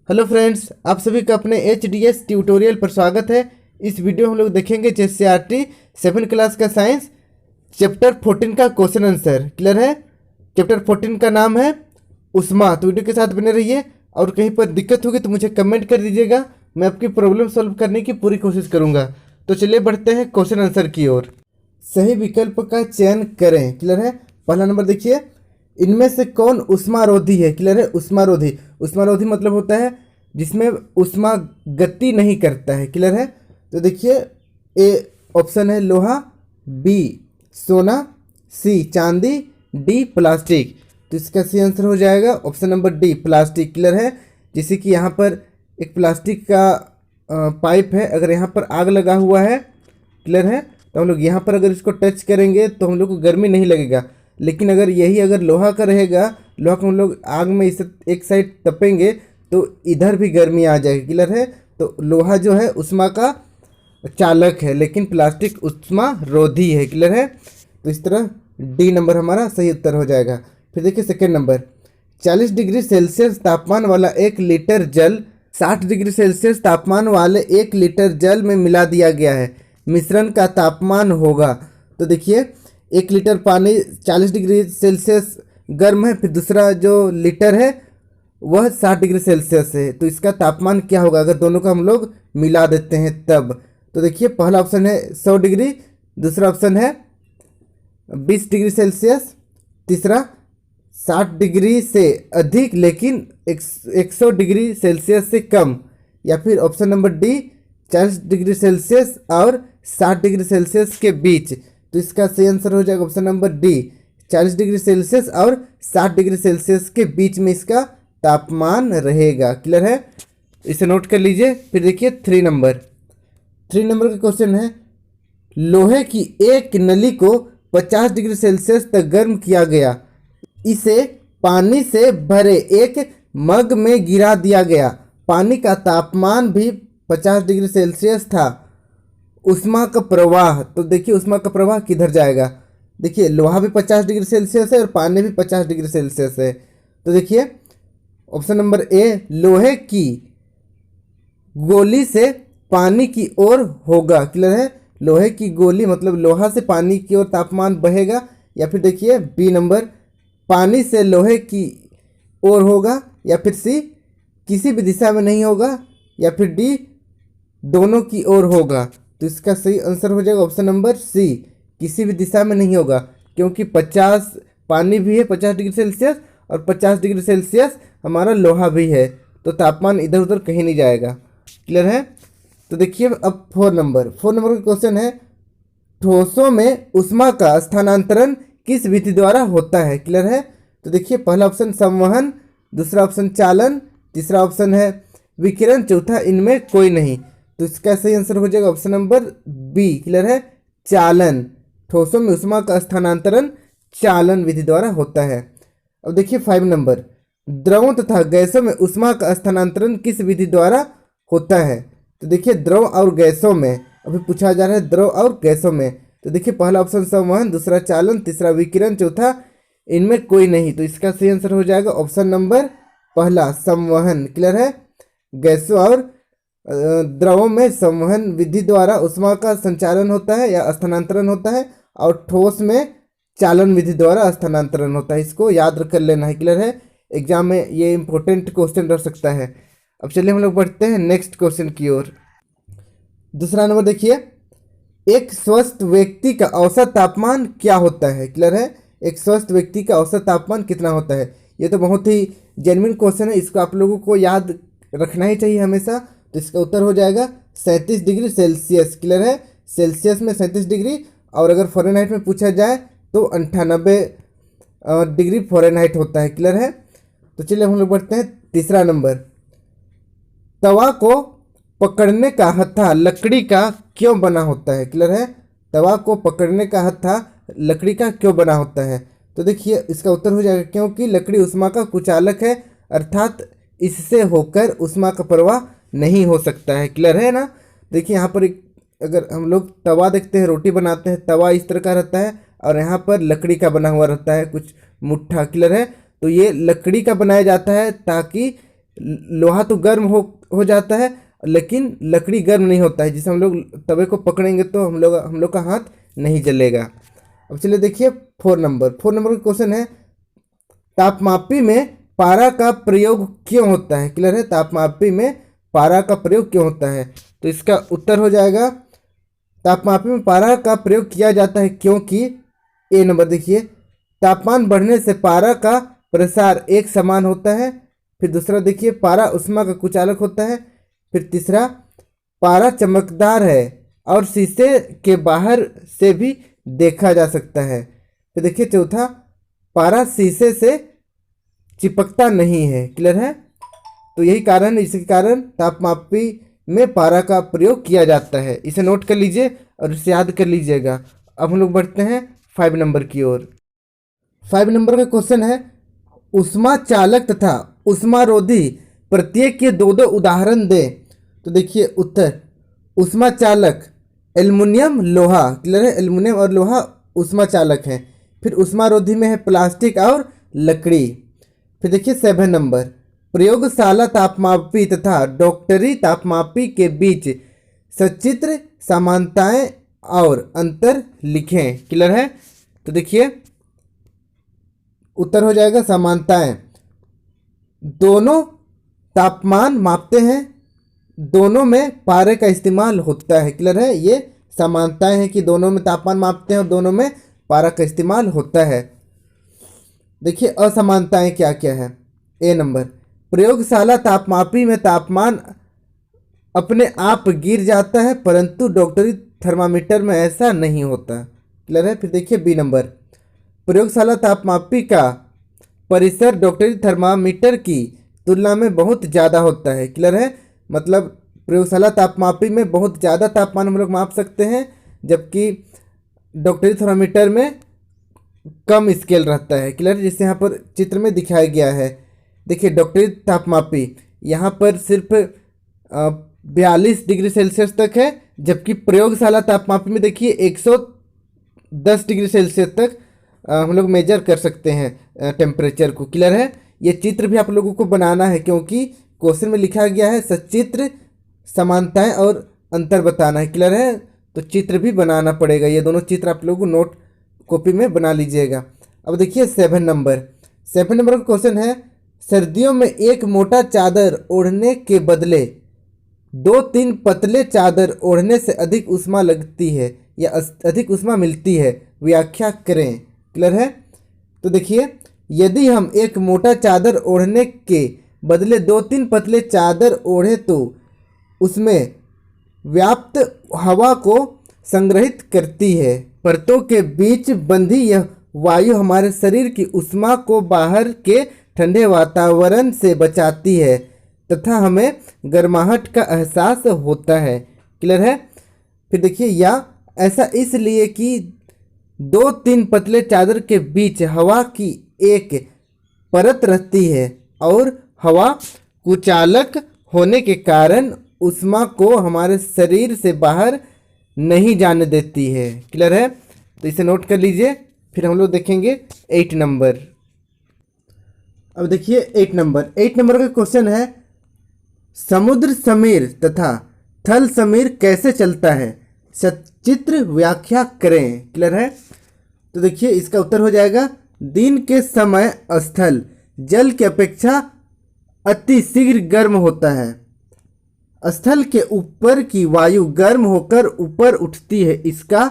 Hello friends, आप सभी का अपने HDS ट्यूटोरियल पर स्वागत है। इस वीडियो में हम लोग देखेंगे JCRT 7 क्लास का साइंस चैप्टर 14 का क्वेश्चन आंसर। क्लियर है? चैप्टर 14 का नाम है उष्मा। तो वीडियो के साथ बने रहिए और कहीं पर दिक्कत होगी तो मुझे कमेंट कर दीजिएगा, मैं आपकी प्रॉब्लम सॉल्व करने की पूरी कोशिश करूँगा। तो चलिए बढ़ते हैं क्वेश्चन आंसर की ओर। सही विकल्प का चयन करें। क्लियर है? पहला नंबर देखिए, इनमें से कौन उष्मारोधी है? क्लियर है? उष्मारोधी, उष्मारोधी मतलब होता है जिसमें उष्मा गति नहीं करता है। क्लियर है? तो देखिए, ए ऑप्शन है लोहा, बी सोना, सी चांदी, डी प्लास्टिक। तो इसका सही आंसर हो जाएगा option number D plastic. Clear है? जैसे कि यहाँ पर एक प्लास्टिक का पाइप है, अगर यहाँ पर आग लगा हुआ है, क्लियर है, तो हम लोग यहाँ पर अगर इसको टच करेंगे तो हम लोग को गर्मी नहीं लगेगा। लेकिन अगर लोहा का रहेगा, लोहा को हम लोग आग में इसे एक साइड तपेंगे तो इधर भी गर्मी आ जाएगी। क्लियर है? तो लोहा जो है उष्मा का चालक है, लेकिन प्लास्टिक उष्मा रोधी है। क्लियर है? तो इस तरह डी नंबर हमारा सही उत्तर हो जाएगा। फिर देखिए सेकेंड नंबर, 40 डिग्री सेल्सियस तापमान वाला 1 लीटर जल 60 डिग्री सेल्सियस तापमान वाले 1 लीटर जल में मिला दिया गया है, मिश्रण का तापमान होगा। तो देखिए, 1 लीटर पानी 40 डिग्री सेल्सियस गर्म है, फिर दूसरा जो लीटर है वह 60 डिग्री सेल्सियस है। तो इसका तापमान क्या होगा अगर दोनों को हम लोग मिला देते हैं तब? तो देखिए, पहला ऑप्शन है 100 डिग्री, दूसरा ऑप्शन है 20 डिग्री सेल्सियस, तीसरा 60 डिग्री से अधिक लेकिन 100 डिग्री सेल्सियस से कम, या फिर option number D 40 degree Celsius और 60 डिग्री सेल्सियस के बीच। तो इसका सही आंसर हो जाएगा option number D 40 degree Celsius और 60 डिग्री सेल्सियस के बीच में इसका तापमान रहेगा। क्लियर है? इसे नोट कर लीजिए। फिर देखिए 3 नंबर का क्वेश्चन है, लोहे की एक नली को 50 डिग्री सेल्सियस तक गर्म किया गया, इसे पानी से भरे एक मग में गिरा दिया गया, पानी का तापमान भी 50 डिग्री सेल्सियस था, उष्मा का प्रवाह। तो देखिए, उष्मा का प्रवाह किधर जाएगा? देखिए, लोहा भी 50 डिग्री सेल्सियस है और पानी भी 50 डिग्री सेल्सियस है। तो देखिए, ऑप्शन नंबर ए लोहे की गोली से पानी की ओर होगा। क्लियर है? लोहे की गोली मतलब लोहा से पानी की ओर तापमान बढ़ेगा, या फिर देखिए बी नंबर पानी से लोहे की ओर होगा, या फिर सी किसी भी दिशा में नहीं होगा, या फिर डी दोनों की ओर होगा। तो इसका सही आंसर हो जाएगा ऑप्शन नंबर सी किसी भी दिशा में नहीं होगा, क्योंकि 50 पानी भी है 50 डिग्री सेल्सियस और 50 डिग्री सेल्सियस हमारा लोहा भी है, तो तापमान इधर उधर कहीं नहीं जाएगा। क्लियर है? तो देखिए अब 4 नंबर का क्वेश्चन है, ठोसों में उष्मा का स्थानांतरण किस विधि द्वारा होता है? क्लियर है? तो देखिए, पहला ऑप्शन संवहन, दूसरा ऑप्शन चालन, तीसरा ऑप्शन है विकिरण, चौथा इनमें कोई नहीं। तो इसका सही आंसर हो जाएगा ऑप्शन नंबर बी। क्लियर है? चालन। ठोसों में उष्मा का स्थानांतरण चालन विधि द्वारा होता है। अब देखिए 5 नंबर, द्रवों तथा गैसों में उष्मा का स्थानांतरण किस विधि द्वारा होता है? तो देखिए, द्रव और गैसों में अभी पूछा जा रहा है, द्रव और गैसों में। तो देखिए, पहला ऑप्शन संवहन, दूसरा चालन, तीसरा विकिरण, चौथा इनमें कोई नहीं। तो इसका सही आंसर हो जाएगा ऑप्शन नंबर पहला संवहन। क्लियर है? गैसों और द्रवों में संवहन विधि द्वारा उष्मा का संचालन होता है या स्थानांतरण होता है, और ठोस में चालन विधि द्वारा स्थानांतरण होता है। इसको याद कर लेना है। क्लियर है? एग्जाम में ये इंपॉर्टेंट क्वेश्चन रह सकता है। अब चलिए हम लोग बढ़ते हैं नेक्स्ट क्वेश्चन की ओर। दूसरा नंबर देखिए, एक स्वस्थ व्यक्ति का औसत तापमान क्या होता है? क्लियर है? एक स्वस्थ व्यक्ति का औसत तापमान कितना होता है? ये तो बहुत ही जेन्युइन क्वेश्चन है, इसको आप लोगों को याद रखना ही चाहिए हमेशा। तो इसका उत्तर हो जाएगा 37 डिग्री सेल्सियस। क्लियर है? सेल्सियस में 37 डिग्री, और अगर फ़ारेनहाइट में पूछा जाए तो 98 डिग्री फ़ारेनहाइट होता है। क्लियर है? तो चलिए हम लोग बढ़ते हैं तीसरा नंबर, तवा को पकड़ने का हत्था लकड़ी का क्यों बना होता है? क्लियर है? तवा को पकड़ने का हत्था लकड़ी का क्यों बना होता है? तो देखिए, इसका उत्तर हो जाएगा क्योंकि लकड़ी उष्मा का कुचालक है, अर्थात इससे होकर उष्मा का प्रवाह नहीं हो सकता है। क्लियर है ना? देखिए, यहाँ पर अगर हम लोग तवा देखते हैं, रोटी बनाते हैं, तवा इस तरह का रहता है और यहाँ पर लकड़ी का बना हुआ रहता है कुछ मुट्ठा। क्लियर है? तो ये लकड़ी का बनाया जाता है ताकि लोहा तो गर्म हो जाता है, लेकिन लकड़ी गर्म नहीं होता है, जिसे हम लोग तवे को पकड़ेंगे तो हम लोग का हाथ नहीं जलेगा। अब चलिए देखिए 4 नंबर का क्वेश्चन है, तापमापी में पारा का प्रयोग क्यों होता है? क्लियर है, तापमापी में पारा का प्रयोग क्यों होता है? तो इसका उत्तर हो जाएगा, तापमापी में पारा का प्रयोग किया जाता है क्योंकि ए नंबर देखिए, तापमान बढ़ने से पारा का प्रसार एक समान होता है। फिर दूसरा देखिए, पारा उष्मा का कुचालक होता है। फिर तीसरा, पारा चमकदार है और शीशे के बाहर से भी देखा जा सकता है। फिर देखिए चौथा, पारा शीशे से चिपकता नहीं है। क्लियर है, तो यही कारण है, इसके कारण तापमापी में पारा का प्रयोग किया जाता है। इसे नोट कर लीजिए और इसे याद कर लीजिएगा। अब हम लोग बढ़ते हैं 5 नंबर की ओर। 5 नंबर का क्वेश्चन है, उष्मा चालक तथा उष्मारोधी प्रत्येक के दो दो उदाहरण दे। तो देखिए उत्तर, उष्मा चालक एल्युमिनियम लोहा। क्लियर है, एल्युमिनियम और लोहा उष्मा चालक है। फिर उष्मारोधी में है प्लास्टिक और लकड़ी। फिर देखिए 7 नंबर, प्रयोगशाला तापमापी तथा डॉक्टरी तापमापी के बीच सचित्र समानताएं और अंतर लिखें। क्लियर है, तो देखिए उत्तर हो जाएगा समानताएं, दोनों तापमान मापते हैं, दोनों में पारे का इस्तेमाल होता है। क्लियर है, ये समानताएं हैं कि दोनों में तापमान मापते हैं और दोनों में पारा का इस्तेमाल होता है। देखिए असमानताएं क्या क्या है। ए नंबर, प्रयोगशाला तापमापी में तापमान अपने आप गिर जाता है, परंतु डॉक्टरी थर्मामीटर में ऐसा नहीं होता। क्लियर है, फिर देखिए बी नंबर, प्रयोगशाला तापमापी का परिसर डॉक्टरी थर्मामीटर की तुलना में बहुत ज़्यादा होता है। क्लियर है, मतलब प्रयोगशाला तापमापी में बहुत ज़्यादा तापमान हम लोग माप सकते हैं, जबकि डॉक्टरी थर्मामीटर में कम स्केल रहता है। क्लियर, जिससे यहाँ पर चित्र में दिखाया गया है। देखिए डॉक्टरी तापमापी यहाँ पर सिर्फ 42 डिग्री सेल्सियस तक है, जबकि प्रयोगशाला तापमापी में देखिए 110 डिग्री सेल्सियस तक हम लोग मेजर कर सकते हैं टेम्परेचर को। क्लियर है, ये चित्र भी आप लोगों को बनाना है, क्योंकि क्वेश्चन में लिखा गया है सचित्र समानताएं और अंतर बताना है। क्लियर है, तो चित्र भी बनाना पड़ेगा। ये दोनों चित्र आप लोगों को नोट कॉपी में बना लीजिएगा। अब देखिए 7 नंबर का क्वेश्चन है, सर्दियों में एक मोटा चादर ओढ़ने के बदले 2-3 पतले चादर ओढ़ने से अधिक उष्मा लगती है या अधिक उष्मा मिलती है, व्याख्या करें। क्लियर है, तो देखिए यदि हम एक मोटा चादर ओढ़ने के बदले 2-3 पतले चादर ओढ़े तो उसमें व्याप्त हवा को संग्रहित करती है। परतों के बीच बंधी यह वायु हमारे शरीर की उष्मा को बाहर के ठंडे वातावरण से बचाती है तथा हमें गर्माहट का एहसास होता है। क्लियर है, फिर देखिए या ऐसा इसलिए कि 2-3 पतले चादर के बीच हवा की एक परत रहती है और हवा कुचालक होने के कारण उष्मा को हमारे शरीर से बाहर नहीं जाने देती है। क्लियर है, तो इसे नोट कर लीजिए। फिर हम लोग देखेंगे 8 नंबर। अब देखिए 8 नंबर का क्वेश्चन है, समुद्र समीर तथा थल समीर कैसे चलता है, सचित्र व्याख्या करें। क्लियर है, तो देखिए इसका उत्तर हो जाएगा, दिन के समय स्थल जल की अपेक्षा अति शीघ्र गर्म होता है। स्थल के ऊपर की वायु गर्म होकर ऊपर उठती है, इसका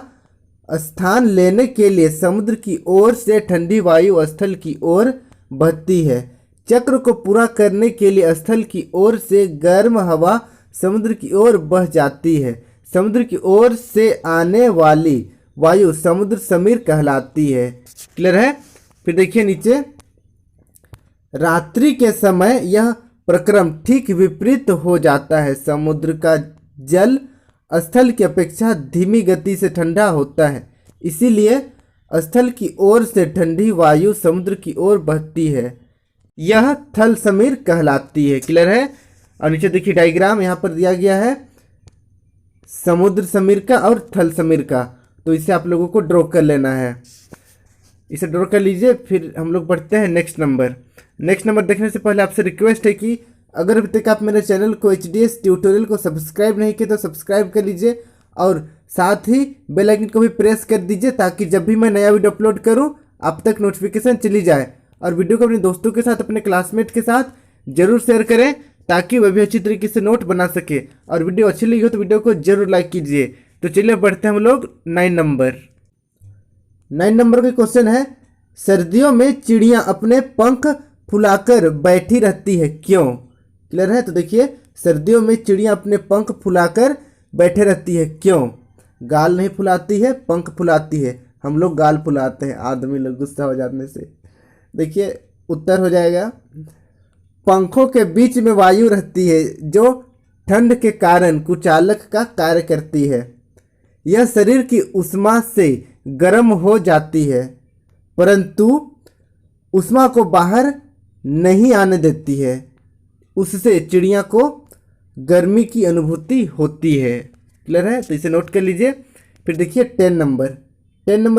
स्थान लेने के लिए समुद्र की ओर से ठंडी वायु स्थल की ओर बहती है। चक्र को पूरा करने के लिए स्थल की ओर से गर्म हवा समुद्र की ओर बह जाती है। समुद्र की ओर से आने वाली वायु समुद्र समीर कहलाती है। क्लियर है, फिर देखिए नीचे, रात्रि के समय यह प्रक्रम ठीक विपरीत हो जाता है। समुद्र का जल स्थल की अपेक्षा धीमी गति से ठंडा होता है, इसीलिए स्थल की ओर से ठंडी वायु समुद्र की ओर बहती है, यह थल समीर कहलाती है। क्लियर है, और नीचे देखिए डायग्राम यहाँ पर दिया गया है समुद्र समीर का और थल समीर का, तो इसे आप लोगों को ड्रॉ कर लेना है। इसे ड्रॉ कर लीजिए। फिर हम लोग बढ़ते हैं नेक्स्ट नंबर देखने से पहले आपसे रिक्वेस्ट है कि अगर अभी तक आप मेरे चैनल को HDS ट्यूटोरियल को सब्सक्राइब नहीं किए तो सब्सक्राइब कर लीजिए और साथ ही बेल आइकन को भी प्रेस कर दीजिए ताकि जब भी मैं नया वीडियो अपलोड करूं आप तक नोटिफिकेशन चली जाए। और वीडियो को अपने दोस्तों के साथ, अपने क्लासमेट के साथ जरूर शेयर करें ताकि वह भी अच्छी तरीके से नोट बना सके। और वीडियो अच्छी लगी हो तो वीडियो को जरूर लाइक कीजिए। तो चलिए बढ़ते हैं हम लोग 9 नंबर का क्वेश्चन है, सर्दियों में चिड़िया अपने पंख फुलाकर बैठी रहती है क्यों? क्लियर है? तो देखिए, सर्दियों में चिड़िया अपने पंख फुलाकर बैठे रहती है क्यों? गाल नहीं फुलाती है, पंख फुलाती है। हम लोग गाल फुलाते हैं आदमी लोग गुस्सा हो जाने से। देखिए उत्तर हो जाएगा, पंखों के बीच में वायु रहती है जो ठंड के कारण कुचालक का कार्य करती है। यह शरीर की ऊष्मा से गर्म हो जाती है परंतु ऊष्मा को बाहर नहीं आने देती है। उससे चिड़िया को गर्मी की अनुभूति होती है। क्लियर है? तो इसे नोट कर लीजिए। फिर देखिए 10 नंबर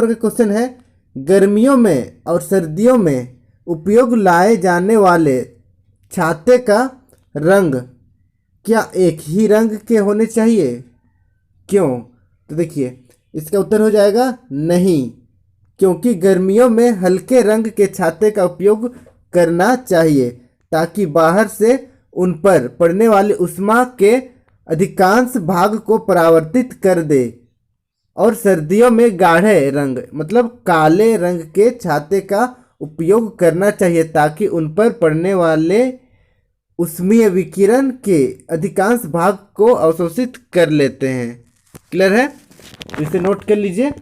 का क्वेश्चन है, गर्मियों में और सर्दियों में उपयोग लाए जाने वाले छाते का रंग क्या एक ही रंग के होने चाहिए? क्यों? तो देखिए इसका उत्तर हो जाएगा नहीं, क्योंकि गर्मियों में हल्के रंग के छाते का उपयोग करना चाहिए ताकि बाहर से उन पर पड़ने वाली ऊष्मा के अधिकांश भाग को परावर्तित कर दे। और सर्दियों में गाढ़े रंग मतलब काले रंग के छाते का उपयोग करना चाहिए ताकि उन पर पड़ने वाले ऊष्मीय विकिरण के अधिकांश भाग को अवशोषित कर लेते हैं। क्लियर है? तो इसे नोट कर लीजिए।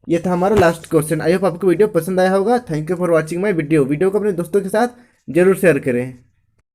ये था हमारा लास्ट क्वेश्चन। आई होप आपको वीडियो पसंद आया होगा। Thank you for watching my video को अपने दोस्तों के साथ जरूर शेयर करें।